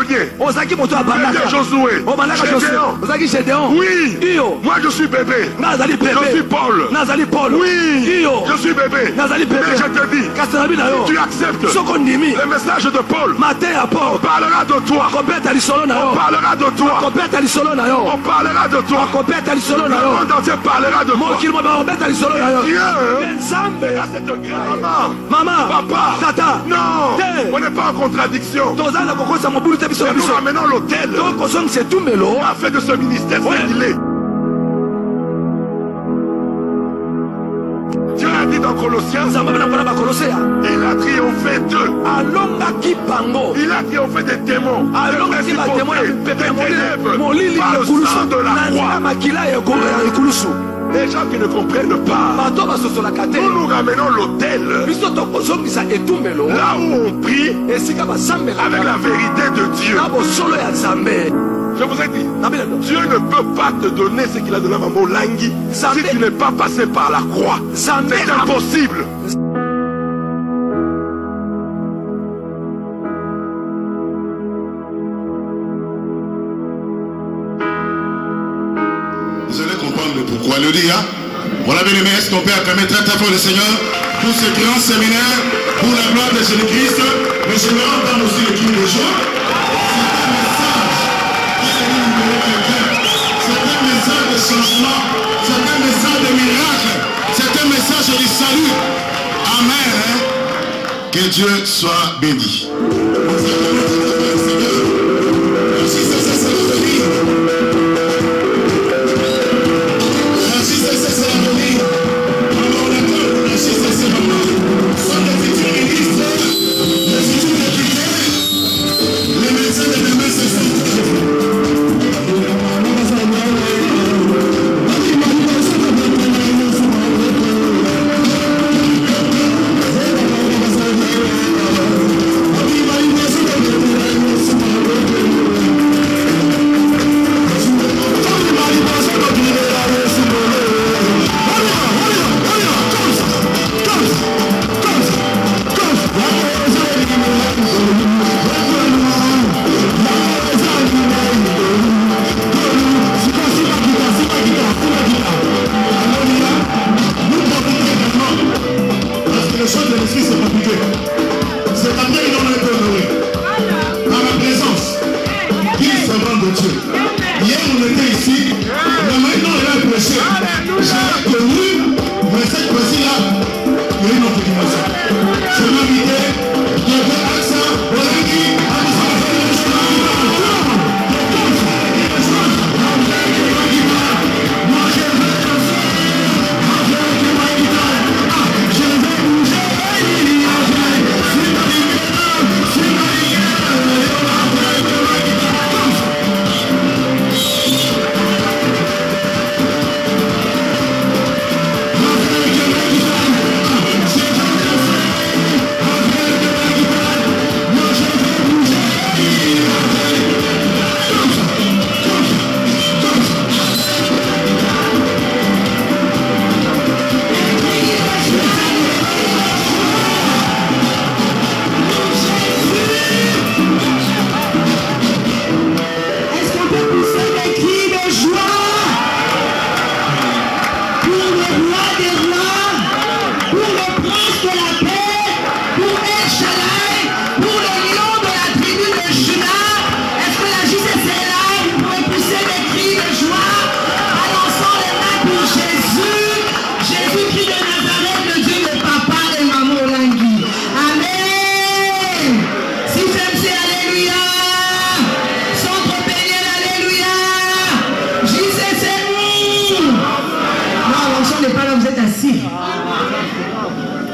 gardien. Josué. Gédéon. Oui. Moi je suis bébé. Je suis Paul. Oui. Je suis bébé. Mais je te dis, si tu acceptes le message de Paul, on parlera de toi. On parlera de toi. On parlera de toi. Le monde entier parlera de toi. Dieu a cette grâce. Maman, papa, tata, non, on n'est pas en contradiction. Nous ramenons l'autel afin de ce ministère s'élever. Dieu a dit dans Colossiens, il a triomphé d'eux. Il a triomphé des démons, des ténèbres, par le sang de la croix. Les gens qui ne comprennent pas, nous ramenons l'autel là où on prie avec la vérité de Dieu. Je vous ai dit, Dieu ne peut pas te donner ce qu'il a donné à Maman Langui si tu n'es pas passé par la croix. C'est impossible. Vous allez comprendre le pourquoi. Alléluia. Voilà, bien aimé, est-ce qu'on peut acclamer très très fort le Seigneur pour ce grand séminaire, pour la gloire de Jésus-Christ. Mais je vais entendre aussi le cri de joie. C'est un message de changement, c'est un message de miracle, c'est un message de salut. Amen. Que Dieu soit béni.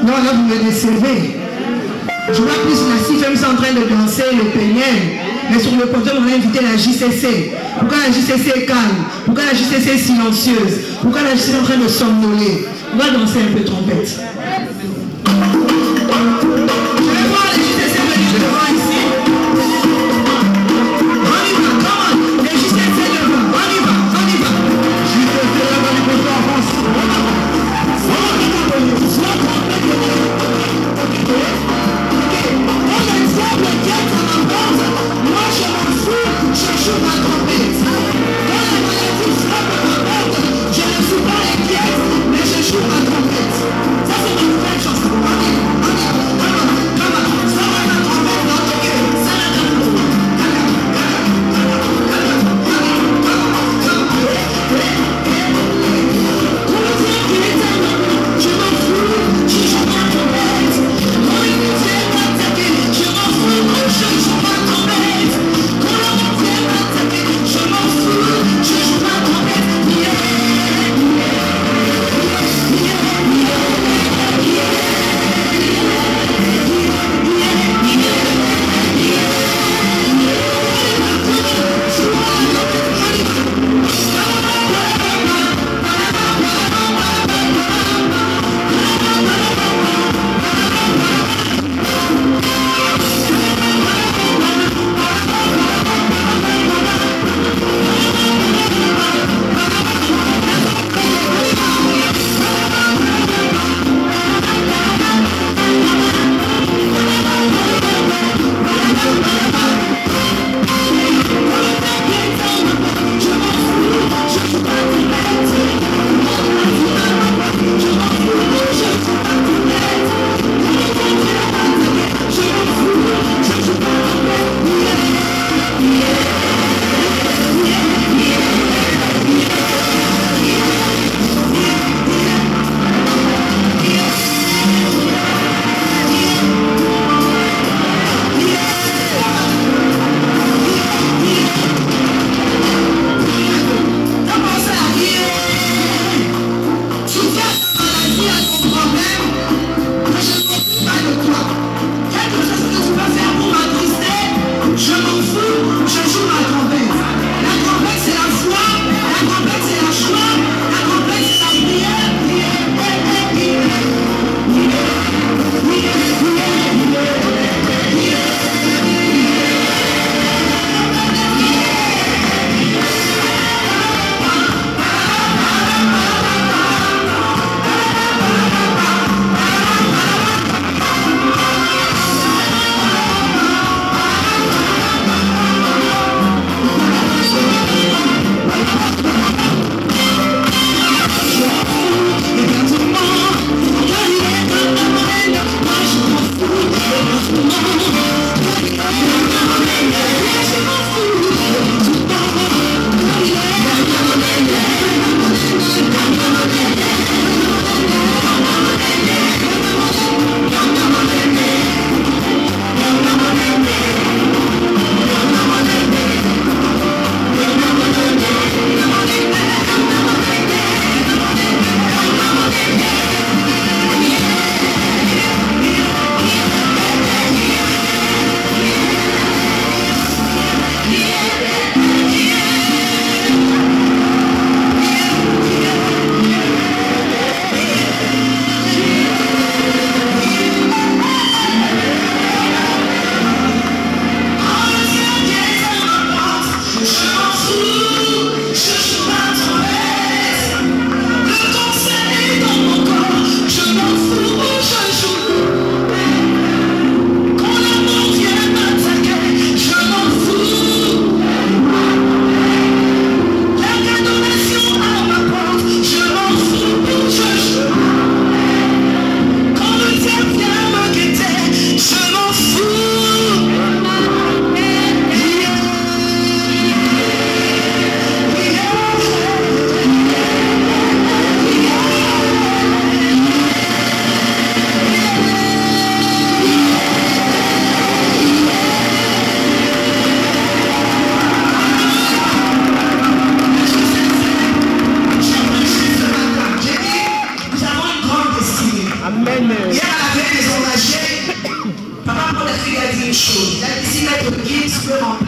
Non, là vous me décevez. Je vois plus la femme en train de danser le peignel. Mais sur le podium, on a invité la JCC. Pourquoi la JCC est calme? Pourquoi la JCC est silencieuse? Pourquoi la JCC est en train de somnoler? On va danser un peu trompette. Je vais voir les JCC venir devant ici. On y va, come on. Les JCC devant. On y va, on y va. JCC devant les poteaux en France. On exemple, quelqu'un en pense. Moi, je m'en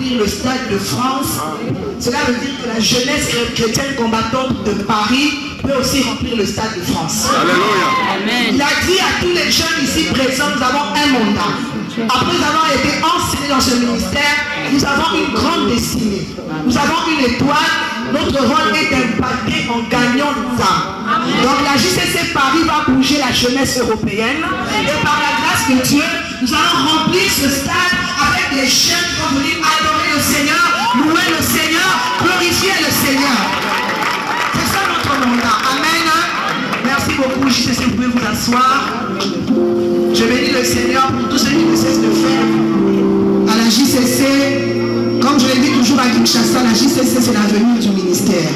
remplir le stade de France. Cela veut dire que la jeunesse chrétienne combattante de Paris peut aussi remplir le stade de France. Alléluia. Il a dit à tous les jeunes ici présents, nous avons un mandat. Après avoir été enseignés dans ce ministère, nous avons une grande destinée. Nous avons une étoile. Notre rôle est d'impacter en gagnant des âmes. Donc la JCC Paris va bouger la jeunesse européenne. Et par la grâce de Dieu, nous allons remplir ce stade avec des jeunes qui vont venir adorer le Seigneur, louer le Seigneur, glorifier le Seigneur. C'est ça notre mandat. Amen. Merci beaucoup JCC, vous pouvez vous asseoir. Je bénis le Seigneur pour tous ceux qui ne cessent de faire. À la JCC, comme je l'ai dit toujours à Kinshasa, la JCC c'est l'avenir du ministère.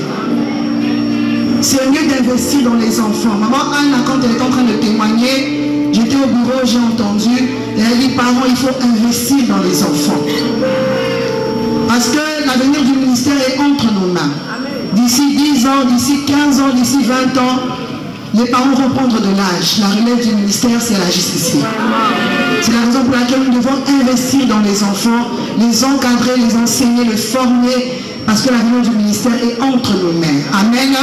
C'est mieux d'investir dans les enfants. Maman Anne, quand elle était en train de témoigner, j'étais au bureau, j'ai entendu, et elle dit, parents, il faut investir dans les enfants. Parce que l'avenir du ministère est entre nos mains. D'ici 10 ans, d'ici 15 ans, d'ici 20 ans, les parents vont prendre de l'âge. La relève du ministère, c'est la JCC. C'est la raison pour laquelle nous devons investir dans les enfants, les encadrer, les enseigner, les former, parce que l'avenir du ministère est entre nos mains. Amen.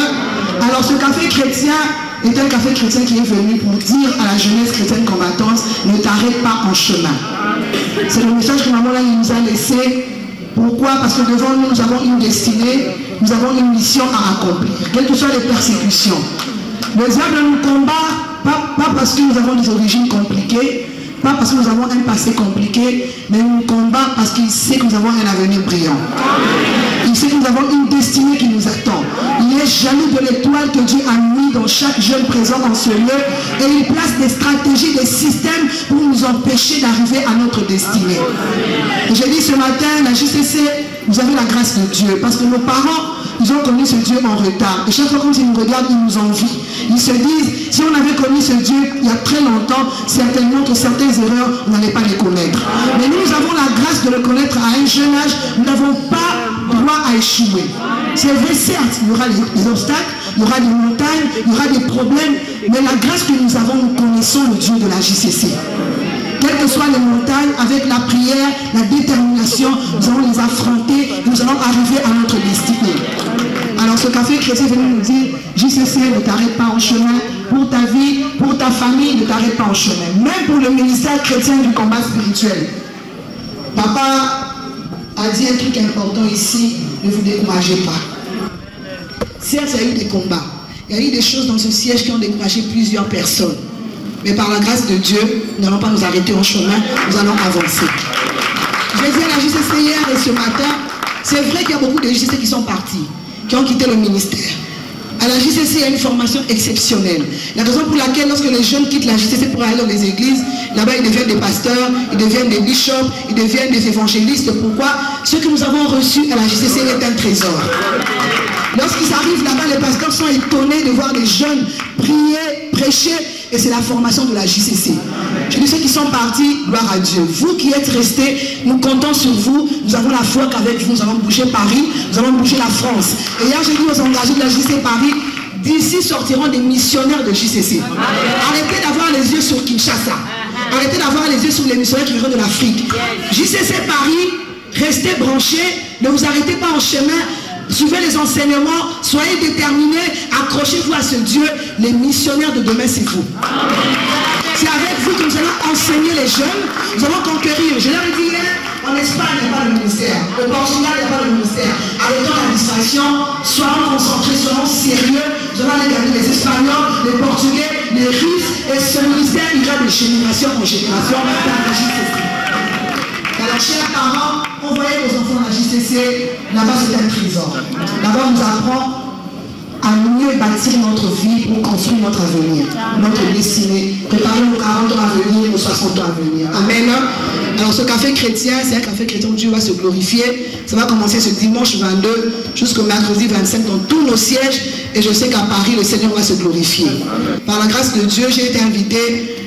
Alors ce café chrétien est un café chrétien qui est venu pour dire à la jeunesse chrétienne combattante, ne t'arrête pas en chemin. C'est le message que maman là nous a laissé. Pourquoi? Parce que devant nous, nous avons une destinée, nous avons une mission à accomplir, quelles que soient les persécutions. Le diable nous combat, pas parce que nous avons des origines compliquées, pas parce que nous avons un passé compliqué, mais il nous combat parce qu'il sait que nous avons un avenir brillant. Il sait que nous avons une destinée qui nous attend. Il est jaloux de l'étoile que Dieu a mis dans chaque jeune présent dans ce lieu et il place des stratégies, des systèmes pour nous empêcher d'arriver à notre destinée. Et j'ai dit ce matin, la JCC, vous avez la grâce de Dieu parce que nos parents, ils ont connu ce Dieu en retard. Et chaque fois quand ils nous regardent, ils nous envient. Ils se disent, si on avait connu ce Dieu il y a très longtemps, certainement que certaines erreurs, on n'allait pas les connaître. Mais nous avons la grâce de le connaître à un jeune âge. Nous n'avons pas droit à échouer. C'est vrai, certes, il y aura des obstacles, il y aura des montagnes, il y aura des problèmes, mais la grâce que nous avons, nous connaissons le Dieu de la JCC. Quelles que soient les montagnes, avec la prière, la détermination, nous allons les affronter et nous allons arriver à notre destinée. Alors ce café chrétien est venu nous dire, JCC, ne t'arrête pas en chemin, pour ta vie, pour ta famille, ne t'arrête pas en chemin. Même pour le ministère chrétien du combat spirituel. Papa a dit un truc important ici, ne vous découragez pas. Certes, il y a eu des combats. Il y a eu des choses dans ce siège qui ont découragé plusieurs personnes. Mais par la grâce de Dieu, nous n'allons pas nous arrêter en chemin, nous allons avancer. Je l'ai dit à la JCC hier et ce matin, c'est vrai qu'il y a beaucoup de JCC qui sont partis, qui ont quitté le ministère. À la JCC, il y a une formation exceptionnelle. La raison pour laquelle, lorsque les jeunes quittent la JCC pour aller dans les églises, là-bas, ils deviennent des pasteurs, ils deviennent des bishops, ils deviennent des évangélistes. Pourquoi? Ce que nous avons reçu à la JCC est un trésor. Lorsqu'ils arrivent là-bas, les pasteurs sont étonnés de voir des jeunes prier, prêcher, et c'est la formation de la JCC. Je dis ceux qui sont partis, gloire à Dieu. Vous qui êtes restés, nous comptons sur vous. Nous avons la foi qu'avec vous, nous allons bouger Paris, nous allons bouger la France. Et hier, j'ai dit aux engagés de la JCC Paris, d'ici sortiront des missionnaires de JCC. Arrêtez d'avoir les yeux sur Kinshasa. Arrêtez d'avoir les yeux sur les missionnaires qui viennent de l'Afrique. JCC Paris, restez branchés, ne vous arrêtez pas en chemin. Suivez les enseignements, soyez déterminés, accrochez-vous à ce Dieu. Les missionnaires de demain, c'est vous. C'est avec vous que nous allons enseigner les jeunes, nous allons conquérir. Je leur ai dit hier, en Espagne, il n'y a pas de ministère. Au Portugal, il n'y a pas de ministère. Arrêtons la distraction, soyons concentrés, soyons sérieux. Nous allons aller gagner les Espagnols, les Portugais, les Russes, et ce ministère ira de génération en génération dans la JCC. Alors, chers parents, envoyez vos enfants à la JCC, là-bas c'est un trésor. Là-bas on nous apprend à mieux bâtir notre vie pour construire notre avenir, notre destinée, préparer nos 40 ans à venir, nos 60 ans à venir. Amen. Alors ce café chrétien, c'est un café chrétien où Dieu va se glorifier. Ça va commencer ce dimanche 22 jusqu'au mercredi 25 dans tous nos sièges. Et je sais qu'à Paris, le Seigneur va se glorifier. Par la grâce de Dieu, j'ai été invité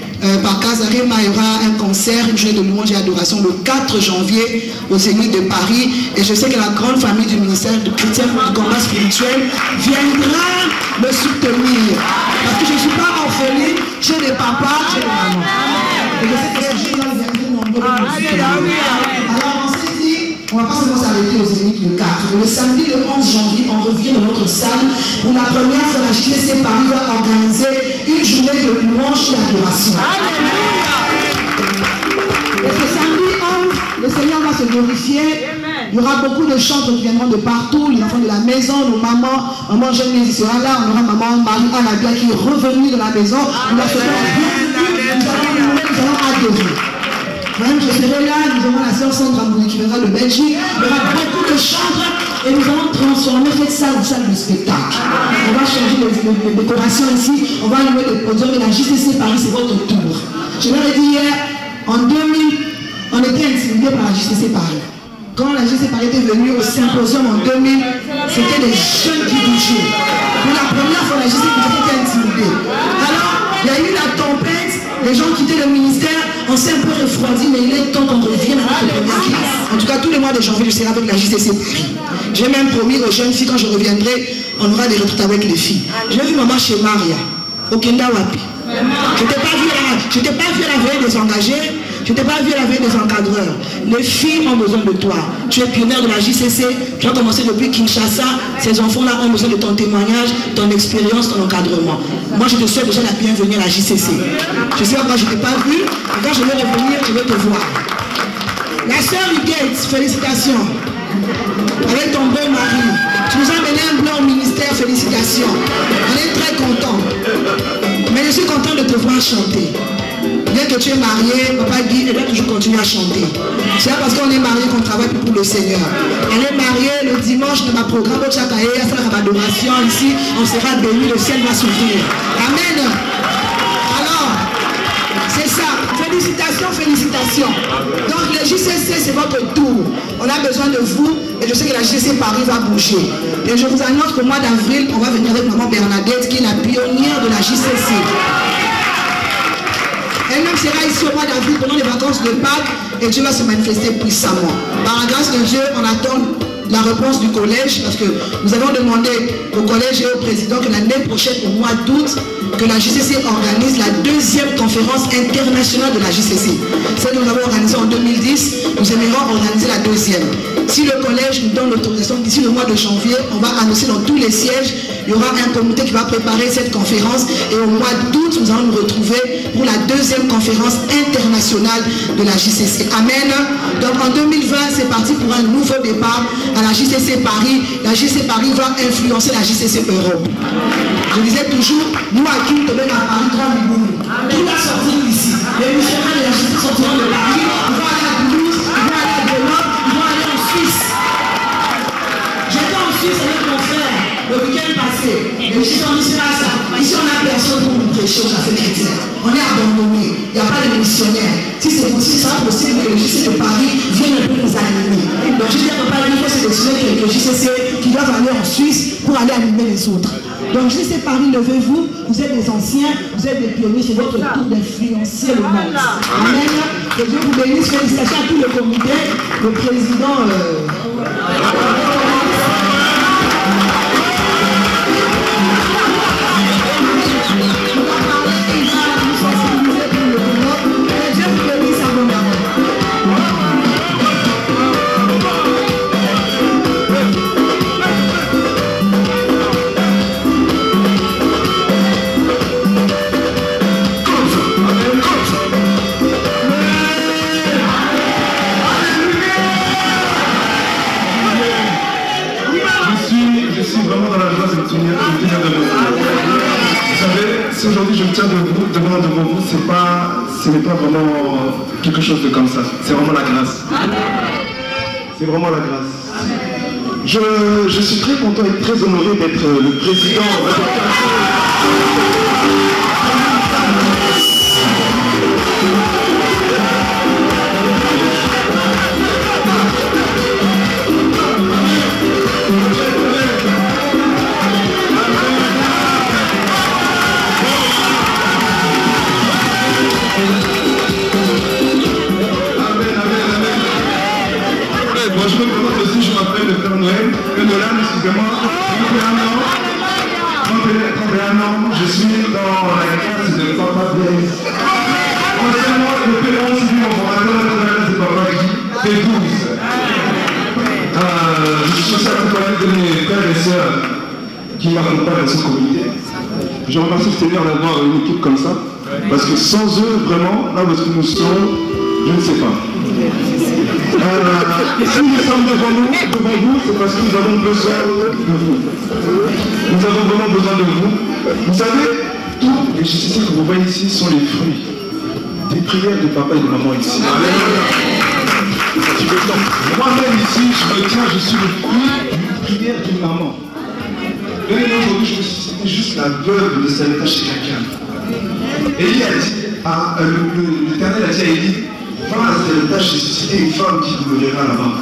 par Kazarema. Il y aura un concert, une journée de louange et adoration le 4 janvier aux Zénith de Paris. Et je sais que la grande famille du ministère de chrétien du combat spirituel viendra me soutenir. Parce que je ne suis pas orpheline, j'ai des papas, j'ai des mamans. Et je sais que ces gens viendront nombreux. Alors on s'est dit, On ne va pas seulement s'arrêter aux Zénith le 4. Le samedi le 11 janvier, on revient dans notre salle où la première fois la JCC Paris va organiser une journée de louange et d'adoration. Et ce samedi 11, le Seigneur va se glorifier. Il y aura beaucoup de chanteurs qui viendront de partout, les enfants de la maison, nos mamans, maman Jeanne sera là, on aura maman Marie-Anne qui est revenue de la maison. Nous la serons bien, nous allons adorer. Même je serai là, nous avons la sœur Sandra Mouni qui viendra de Belgique. Il y aura beaucoup de chants et nous allons transformer cette salle en salle de spectacle. On va changer les décorations ici, on va allumer le podium et la JCC Paris, c'est votre tour. Je leur ai dit hier, en 2000, on était intimidés par la JCC Paris. Quand la JCC Paris était venue au symposium en 2000, c'était les jeunes qui bougeaient. Pour la première fois, la JCC Paris était intimidée. Alors, il y a eu la tempête, les gens quittaient le ministère, on s'est un peu refroidi, mais il est temps qu'on revienne à notre première classe. En tout cas, tous les mois de janvier, je serai avec la JCC Paris. J'ai même promis aux jeunes filles, quand je reviendrai, on aura des retraites avec les filles. J'ai vu maman chez Maria, au Kenda Wapi. Je n'étais pas vu à la veille des engagés, je n'étais pas vu à la veille des encadreurs. Les filles ont besoin de toi. Tu es pionnière de la JCC, tu as commencé depuis Kinshasa. Ces enfants-là ont besoin de ton témoignage, ton expérience, ton encadrement. Moi, je te souhaite déjà la bienvenue à la JCC. Je sais encore, je ne t'ai pas vu, mais quand je vais revenir, je vais te voir. La sœur Huguette, félicitations. Avec ton beau mari. Tu nous as mené un blanc au ministère, félicitations. On est très contents. Mais je suis content de te voir chanter. Bien que tu es marié, papa Guy, elle doit toujours continuer à chanter. C'est pas parce qu'on est marié qu'on travaille pour le Seigneur. Elle est mariée le dimanche de ma programme au Tchakaye, à sa adoration ici, on sera béni, le ciel va s'ouvrir. Amen. Alors, c'est ça. Félicitations, félicitations. Donc le JCC, c'est votre tour. On a besoin de vous et je sais que la JCC Paris va bouger. Et je vous annonce qu'au mois d'avril, on va venir avec maman Bernadette qui est la pionnière de la JCC. Elle-même sera ici au mois d'avril pendant les vacances de Pâques et Dieu va se manifester puissamment. Par la grâce de Dieu, on attend la réponse du collège parce que nous avons demandé au collège et au président que l'année prochaine, au mois d'août, que la JCC organise la deuxième conférence internationale de la JCC. Celle que nous avons organisée en 2010, nous aimerions organiser la deuxième. Si le collège nous donne l'autorisation d'ici le mois de janvier, on va annoncer dans tous les sièges, il y aura un comité qui va préparer cette conférence et au mois d'août, nous allons nous retrouver pour la deuxième conférence internationale de la JCC. Amen. Donc en 2020, c'est parti pour un nouveau départ à la JCC Paris. La JCC Paris va influencer la JCC Europe. Je disais toujours, nous à qui nous donnons à Paris 3 millions. Tout va sortir d'ici. Les missionnaires de la JCC sortiront de Paris, ils vont aller à Toulouse, ils vont aller à Grenoble, ils vont aller en Suisse. J'étais en Suisse avec mon frère le week-end passé. Et je suis en mission à ça. Ici, on n'a personne pour nous prêcher aux affaires chrétiennes. On est abandonné. Il n'y a pas de missionnaires. Si c'est possible, ça possible que le JCC de Paris vienne un peu nous animer. Donc, je dis à papa, il faut sélectionner quelques JCC qui doivent aller en Suisse pour aller animer les autres. Donc, JCC Paris, levez-vous. Vous êtes des anciens, vous êtes des pionniers. C'est votre tour d'influencer le monde. Amen. Que Dieu vous bénisse. Félicitations à tout le comité, le président. Si aujourd'hui je me tiens devant vous, ce n'est pas vraiment quelque chose de comme ça. C'est vraiment la grâce. C'est vraiment la grâce. Je suis très content et très honoré d'être le président. Je me présente aussi, je m'appelle le Père Noël, Nolan, excusez-moi, 31 ans, je suis dans la classe de Papa Blaise. Anciennement, le Père 11, mon formateur de la classe de Papa Guy, P12. je sais à de mes frères et sœurs qui m'accompagnent dans cette communauté. Je remercie le Seigneur d'avoir une équipe comme ça, parce que sans eux, vraiment, là où est-ce que nous sommes, je ne sais pas. Si nous sommes devant vous, c'est parce que nous avons besoin de vous. Nous avons vraiment besoin de vous. Vous savez, tous les JCC que vous voyez ici sont les fruits des prières de papa et de maman ici. Moi-même ici, je me tiens, je suis le fruit d'une prière d'une maman. Aujourd'hui, je me suis dit, c'était juste la veuve de Sarepta chez quelqu'un. Élie a dit, l'Éternel a dit à Élie, va à Sarepta, j'ai suscité une femme qui vous verra là-bas.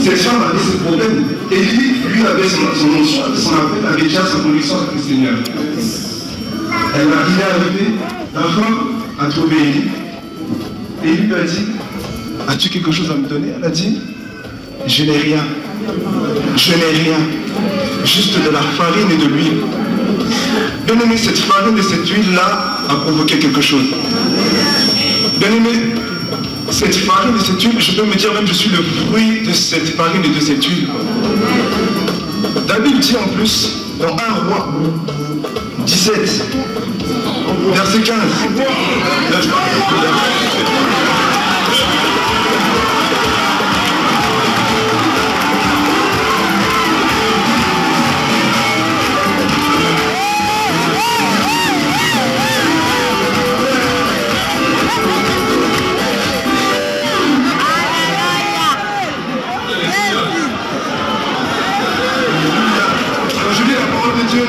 Cette femme avait ses problèmes. Élie, lui, avait son appel, avait déjà sa connexion avec le Seigneur. Il est arrivé, la femme a trouvé Élie. Et lui a dit, as-tu quelque chose à me donner? Elle a dit, je n'ai rien. Je n'ai rien. Juste de la farine et de l'huile. Bien aimé, cette farine et cette huile-là a provoqué quelque chose. Bien aimé, cette farine et cette huile, je peux me dire même, je suis le fruit de cette farine et de cette huile. David dit en plus, dans 1 Roi 17, verset 15.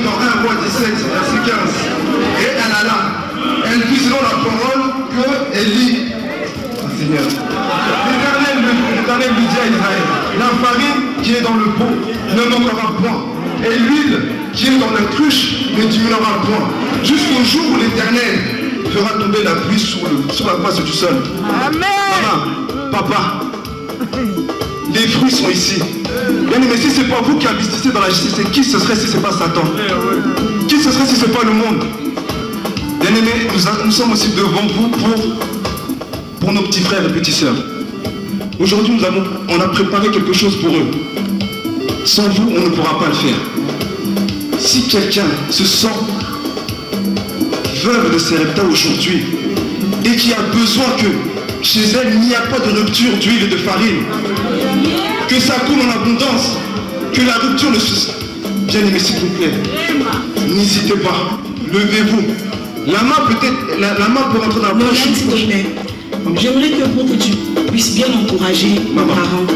Dans 1 Roi 17, verset 15. Et elle dit selon la parole que Élie, Seigneur, l'Éternel lui dit à Israël, la farine qui est dans le pot ne manquera point, et l'huile qui est dans la cruche ne diminuera point, jusqu'au jour où l'Éternel fera tomber la pluie sur la face du sol. Amen. Papa, les fruits sont ici. Bien aimé, si ce n'est pas vous qui investissez dans la JCC, qui ce serait si ce n'est pas Satan? Qui ce serait si ce n'est pas le monde? Bien aimé, nous sommes aussi devant vous pour nos petits frères et petites sœurs. Aujourd'hui, on a préparé quelque chose pour eux. Sans vous, on ne pourra pas le faire. Si quelqu'un se sent veuve de Sarepta aujourd'hui et qui a besoin que chez elle, il n'y a pas de rupture d'huile et de farine, que ça coule en abondance, que la rupture ne se... Bien aimé, s'il vous plaît, n'hésitez pas, levez-vous. La main peut-être, la main peut rentrer dans la poche. J'aimerais que pour que tu puisses bien encourager mes parents,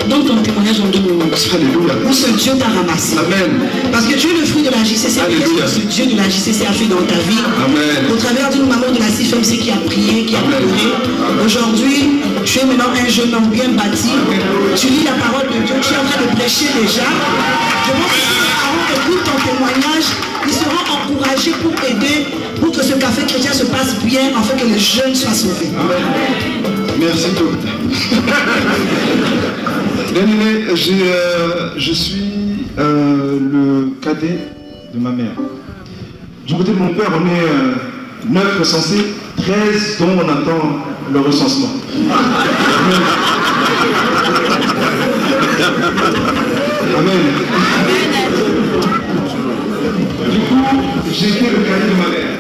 dans ton témoignage en 2 minutes. Alléluia. Où ce Dieu t'a ramassé. Amen. Parce que tu es le fruit de la JCC. Qu'est-ce que ce Dieu de la JCC a fait dans ta vie? Amen. Au travers d'une maman de la CIFMC qui a prié, qui a pleuré. Aujourd'hui, tu es maintenant un jeune homme bien bâti. Tu lis la parole de Dieu. Tu es en train de prêcher déjà. Je pense que si les parents écoutent ton témoignage, ils seront encouragés pour aider, pour que ce café chrétien se passe bien, afin que les jeunes soient sauvés. Amen. Merci docteur. Bien aimé, je suis le cadet de ma mère. Du côté de mon père, on est 9 recensés, 13 dont on attend le recensement. Amen. Du coup, j'ai été le cadet de ma mère.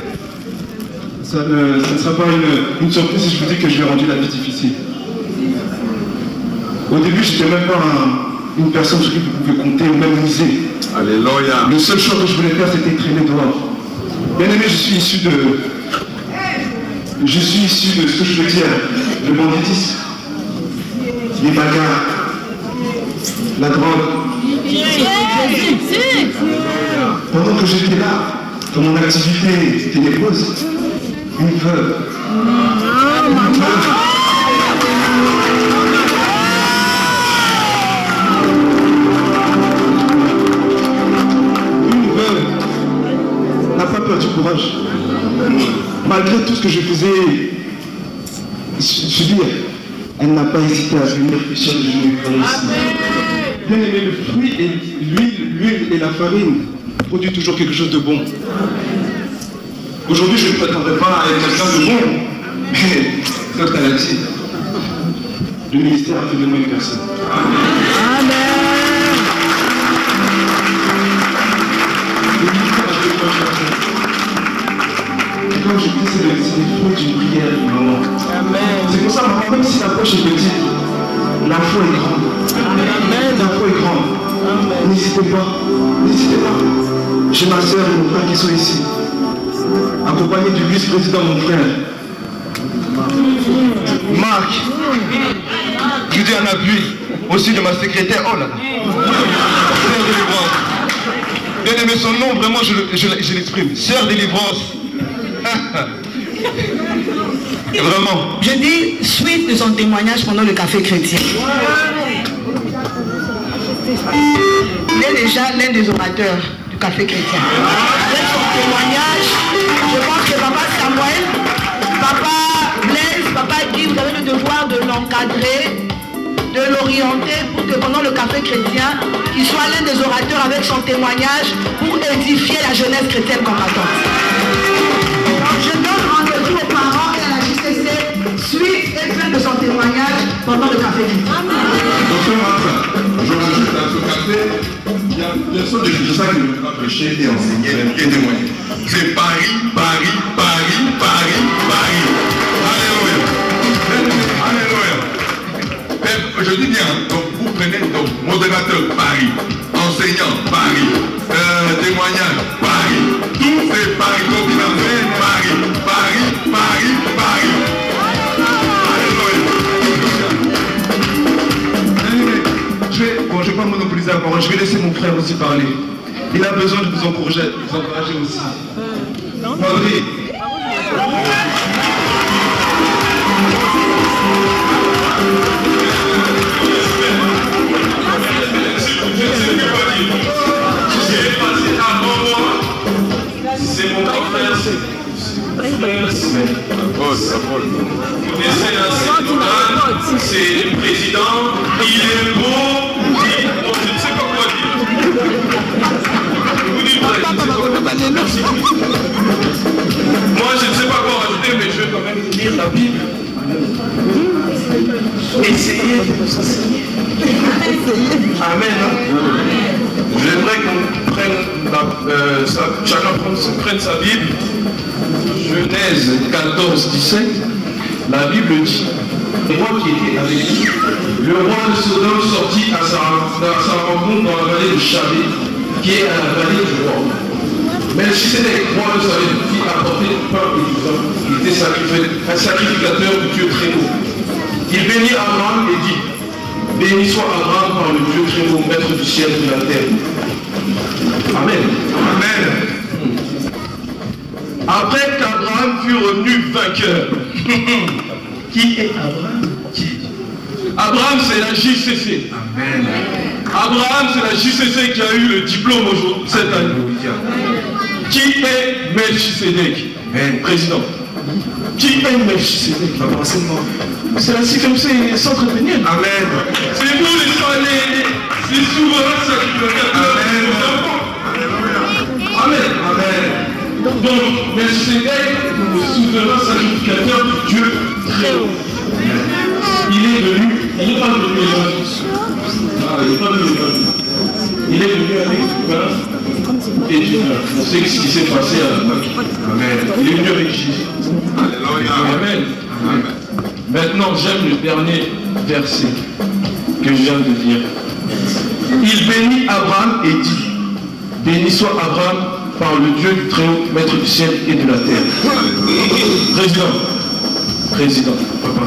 Ça ne sera pas une surprise si je vous dis que je lui ai rendu la vie difficile. Au début, je n'étais même pas une personne sur qui vous pouvez compter ou même miser. Alléluia. Le seul choix que je voulais faire, c'était traîner dehors. Bien aimé, je suis issu de ce que je veux dire, le banditisme, les bagarres, la drogue. Pendant que j'étais là, dans mon activité ténébreuse, une veuve. Une veuve n'a pas peur du courage. Malgré tout ce que je faisais subir, elle n'a pas hésité à venir pécher le genou ici. Bien aimé, le fruit et l'huile et la farine produisent toujours quelque chose de bon. Aujourd'hui, je ne prétendrai pas être quelqu'un de bon, mais comme elle a dit, le ministère a fait de moi une personne. Amen. n'hésitez pas. N'hésitez pas. J'ai ma soeur et mon frère qui sont ici. Accompagné du vice-président, mon frère. Marc. Je dis un appui aussi de ma secrétaire. Oh là là. Sœur Délivrance. Bien aimé son nom, vraiment je l'exprime. Sœur Délivrance. Vraiment. Je dis suite de son témoignage pendant le café chrétien. Il est déjà l'un des orateurs du café chrétien. Avec son témoignage, je pense que Papa Samuel, Papa Blaise, Papa Guy, vous avez le devoir de l'encadrer, de l'orienter pour que pendant le café chrétien, il soit l'un des orateurs avec son témoignage pour édifier la jeunesse chrétienne combattante. Donc je donne rendez-vous aux parents et à la JCC suite et fin de son témoignage pendant le café chrétien. Je rajoute dans ce café, il y a personne de ça qui va prêcher et enseigner et témoigner. C'est Paris, Paris, Paris, Paris, Paris. Alléluia. Alléluia. Je dis bien, donc vous prenez donc modérateur Paris, enseignant Paris, témoignage Paris, tout c'est Paris, confidentiel Paris, Paris, Paris, Paris. Je ne vais pas monopoliser la parole, je vais laisser mon frère aussi parler. Il a besoin de vous encourager aussi. André. C'est mon grand frère, c'est le président, il est beau, je ne sais pas quoi dire. Vous dites, moi je ne sais pas quoi rajouter, mais je vais quand même lire la Bible. Essayez de nous enseigner. Amen. J'aimerais qu'on prenne chacun prenne sa Bible. Genèse 14, 17. La Bible dit, le roi qui était avec lui, le roi de Sodome sortit à sa rencontre dans la vallée de Chavé, qui est à la vallée du roi. Melchisedec, roi de Salem, fit apporter du pain et du vin, qui était un sacrificateur du Dieu très haut. Il bénit Abraham et dit, béni soit Abraham par le Dieu très haut, maître du ciel et de la terre. Amen. Amen. Après qu'Abraham fut revenu vainqueur, qui est Abraham? Abraham, c'est la JCC. Amen. Abraham, c'est la JCC qui a eu le diplôme aujourd'hui, cette année. Qui est Melchisedec? Président. Qui est Melchisedec? C'est la CFMC et les centres péniels. Amen. C'est vous les souverains sacrificateurs. Amen. Amen. Donc, Melchisedec, le souverain sacrificateur du Dieu très haut. Il est venu, il n'est pas venu évangile. Il n'est pas venu évangile. Il est venu avec du pain et du vin. On sait ce qui s'est passé à la Pâque. Amen. Il est venu avec Jésus. Amen. Amen. Maintenant, j'aime le dernier verset que je viens de dire. Il bénit Abraham et dit, béni soit Abraham par le Dieu du Très-Haut, maître du ciel et de la terre. Président, papa.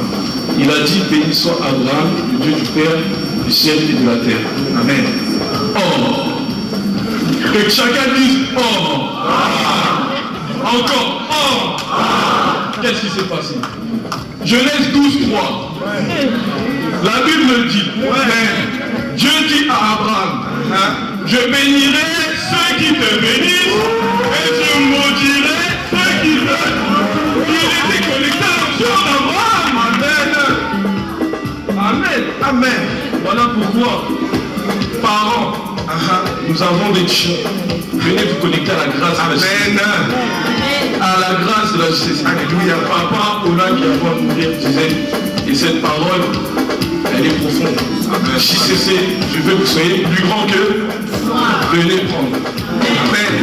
Il a dit, béni soit Abraham, le Dieu du Père, du ciel et de la terre. Amen. Oh. Que chacun dise, oh. Encore, oh. Qu'est-ce qui s'est passé? Genèse 12, 3. La Bible dit, Dieu dit à Abraham, je bénirai ceux qui te bénissent et je maudirai ceux qui te... Il était connecté à l'option d'Abraham. Amen. Amen. Amen. Voilà pourquoi, parents, nous avons des chers. Venez vous connecter à la grâce. Amen. À la grâce de la justice. Alléluia. Papa, Ola qui a voulu mourir disait, et cette parole, elle est profonde. JCC, je veux que vous soyez plus grand que venez prendre. Amen.